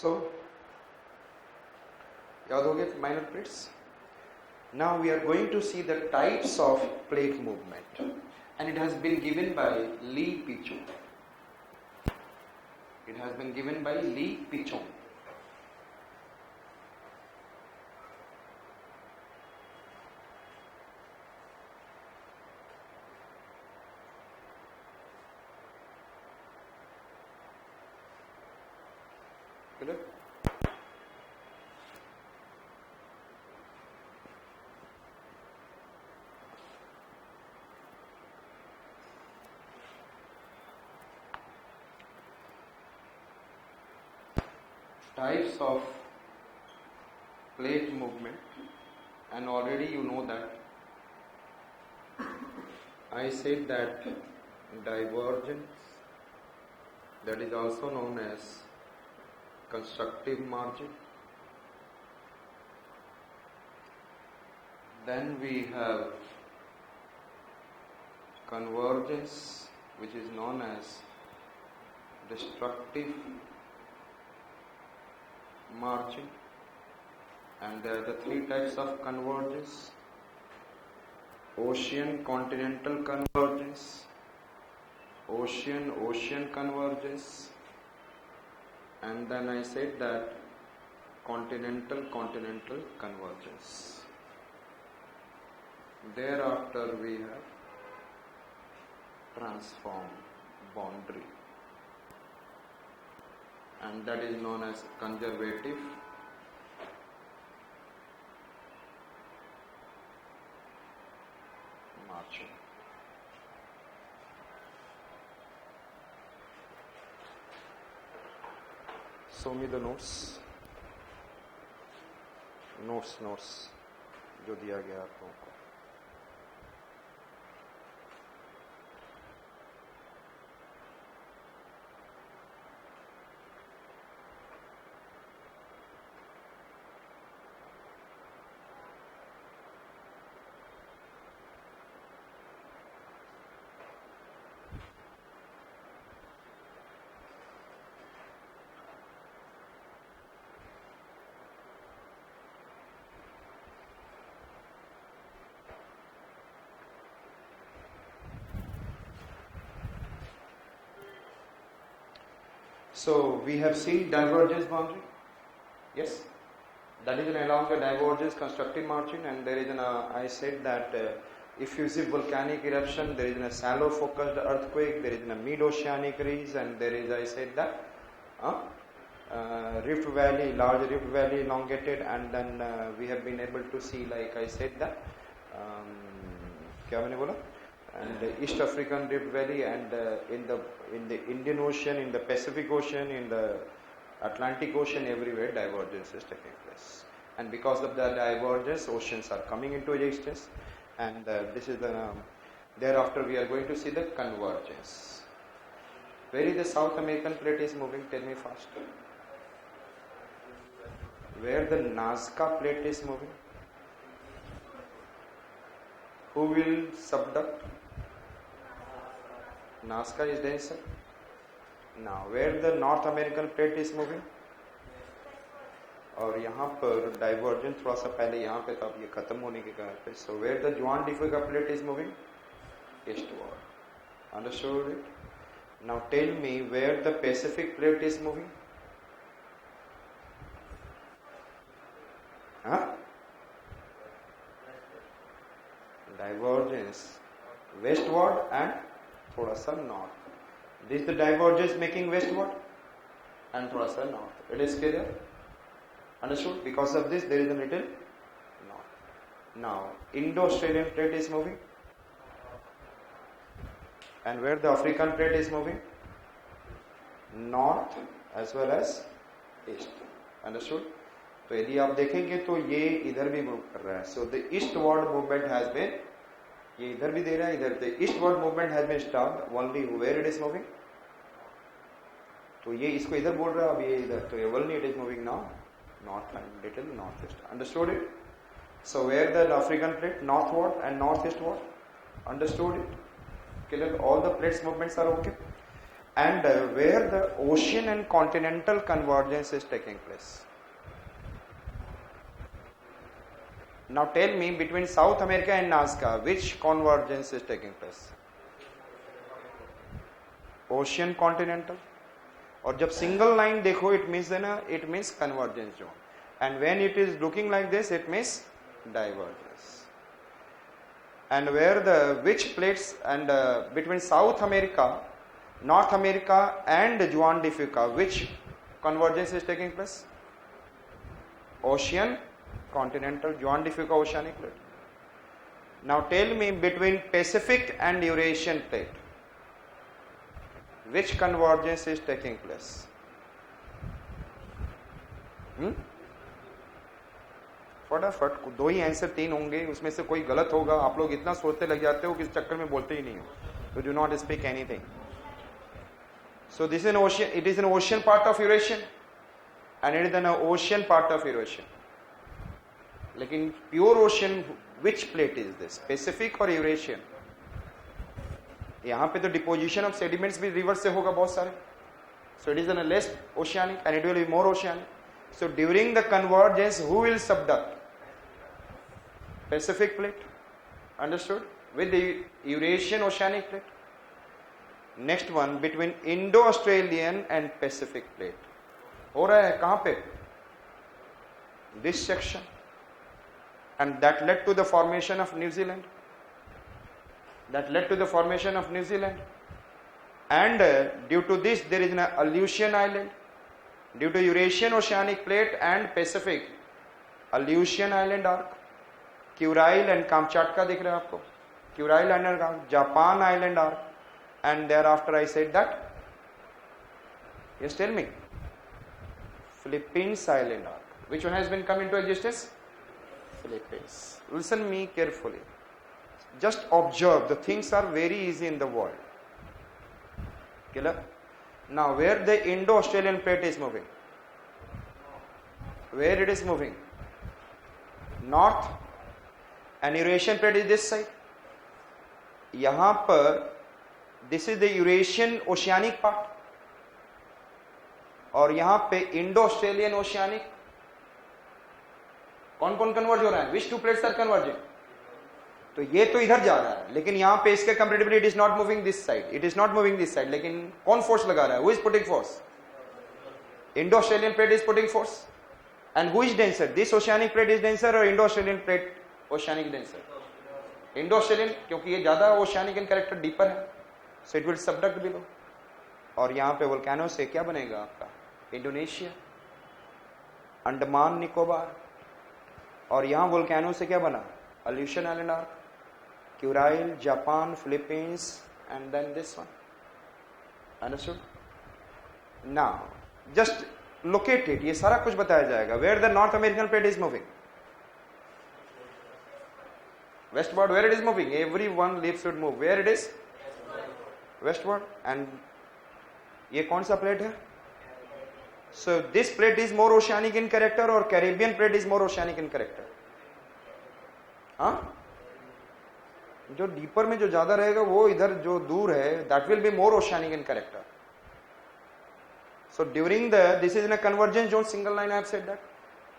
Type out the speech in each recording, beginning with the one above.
So याद हो गया minor plates. Now we are going to see the types of plate movement, and it has been given by Lee Pichon. It has been given by Lee Pichon. Clear? Types of plate movement, and already you know that I said that divergence, that is also known as constructive margin. Then we have convergence, which is known as destructive margin, and there are the three types of convergence: ocean continental convergence, ocean convergence, and then I said that continental convergence. Thereafter we have transform boundary, and that is known as conservative margin. Show me the notes जो दिया गया आप लोगों को. So we have seen divergence boundary. Yes, that is along the divergence constructive margin, and there is an I said that if you see volcanic eruption, there is a shallow focused earthquake, there is a mid-oceanic ridge, and there is, I said that rift valley, large rift valley elongated, and then we have been able to see, like I said that क्या मैंने बोला, and the East African Rift Valley, and in the Indian Ocean, in the Pacific Ocean, in the Atlantic Ocean, everywhere divergence is taking place. And because of the divergence, oceans are coming into existence, and this is the thereafter we are going to see the convergence. Where is the South American plate is moving? Tell me fast. Where the Nazca plate is moving? Who will subduct? Nazca is denser. Now where the North American plate is moving? और यहाँ पर divergence थोड़ा सा पहले यहाँ पे था, अब ये खत्म होने के कारण पे. So where the Juan de Fuca plate is moving? Eastward. Understood it? Now tell me where the Pacific plate is moving? Huh? Divergence westward and थोड़ा सा north. This is the divergence making westward and थोड़ा सा north. It is clear? Understood? Because of this there is a little north. Now Indo-Australian plate is moving, and where the African plate is moving? North as well as east. Understood? तो यदि आप देखेंगे तो ये इधर भी move कर रहा है. So the eastward movement has been, ये इधर भी दे रहा है, इधर the eastward movement has been stopped. Only where it is moving? तो ये इसको इधर बोल रहा है, अब ये इधर, तो ये only it is moving now north and little northeast. Understood it? So where the African plate? Northward and northeastward. Understood it? Clear? All the plates movements are okay. and where the ocean and continental convergence is taking place. Now tell me, between South America and Nazca, which convergence is taking place? Ocean continental. और जब single line देखो, it means ना, it means convergence zone, and when it is looking like this, it means divergence. And where the which plates and between South America, North America and Juan de Fuca, which convergence is taking place? Ocean continental, Juan de Fuca oceanic plate. Now tell me, between Pacific and Eurasian plate, which convergence is taking place? फटाफट दो ही answer, तीन होंगे, उसमें से कोई गलत होगा. आप लोग इतना सोचते लग जाते हो कि इस चक्कर में बोलते ही नहीं हो. तो do not speak anything. So this is an ocean. It is an ocean part of Eurasian, and it is an ocean part of Eurasian. लेकिन pure ocean, which plate is this? Pacific or Eurasian? यहाँ पे तो deposition of sediments भी reverse से होगा बहुत सारे. So it is an less oceanic and it will be more oceanic. So during the convergence, who will subduct? Pacific plate. Understood? With the Eurasian oceanic plate. Next one, between Indo-Australian and Pacific plate. हो रहा है कहाँ पे? This section. And that led to the formation of New Zealand. And due to this, there is an Aleutian Island. Due to Eurasian oceanic plate and Pacific, Aleutian Island arc, Kuril and Kamchatka दिख रहा है आपको? Kuril Island arc, Japan Island arc, and thereafter I said that. Yes, tell me. Philippines Island arc. Which one has been come into existence? Philippines. Listen me carefully. Just observe. The things are very easy in the world. Clear? Now, where the Indo-Australian plate is moving? Where it is moving? North. And Eurasian plate is this side. यहाँ पर this is the Eurasian oceanic part. और यहाँ पे Indo-Australian oceanic. कौन कौन converge हो रहा है? Which two plates are converging? तो ये तो इधर जा रहा है, लेकिन यहाँ पे इसके comparatively it is not moving this side, it is not moving this side. लेकिन कौन फोर्स लगा रहा है? Who is putting force? Indo Australian plate is putting force. And who is denser? This oceanic plate is denser और Indo Australian plate oceanic denser? Indo Australian, क्योंकि ये ज्यादा oceanic in character deeper है, so it will subduct below. और यहाँ पे volcano से क्या बनेगा आपका? इंडोनेशिया, अंडमान निकोबार. और यहाँ वोल्केनो से क्या बना? Aleutian Island arc, Kuril, Japan, Philippines, and then this one. Understood? Now, just locate it. ये सारा कुछ बताया जाएगा. Where the North American plate is moving? Westward. Where it is moving? Every one leaf should move. Where it is? Westward. And ये कौन सा plate है? So this plate is more oceanic in character or Caribbean plate is more oceanic in character? हाँ, जो deeper में जो ज्यादा रहेगा वो इधर जो दूर है, that will be more oceanic in character. So during the this is in a convergence zone, single line I have said that.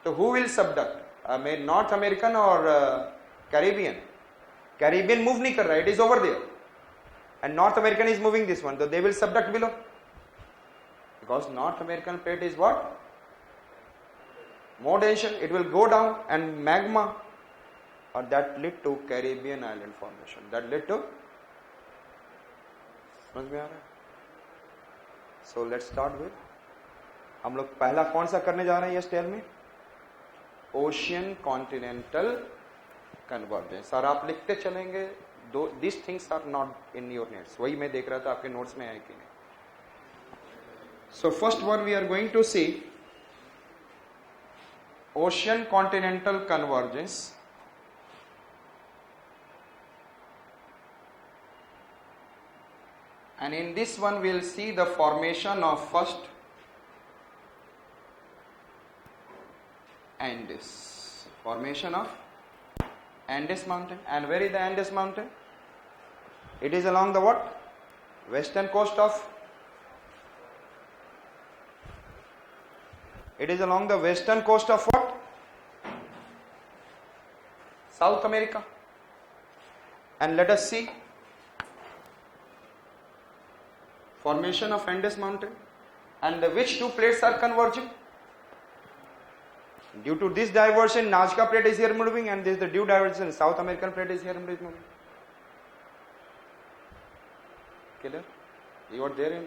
तो who will subduct? North American और कैरिबियन? कैरिबियन मूव नहीं कर रहा है, it is over there, and North American is moving this one, तो they will subduct below, because North American plate is what? More density, it will go down and magma. और that led to Caribbean island formation. That led to, समझ में आ रहा है? So let's start with, हम लोग पहला कौन सा करने जा रहे हैं? Yes, tell me. Ocean continental convergence. और आप लिखते चलेंगे. These things are not in your notes. वही मैं देख रहा था आपके नोट्स में है कि नहीं. So first one we are going to see ocean continental convergence. And in this one we will see the formation of first Andes. Formation of Andes mountain. And where is the Andes mountain? It is along the what? Western coast of It is along the western coast of what? South America. And let us see formation of Andes mountain, and which two plates are converging. Due to this diversion, Nazca plate is here moving, and this is the due diversion, South American plate is here moving. Clear? You are there in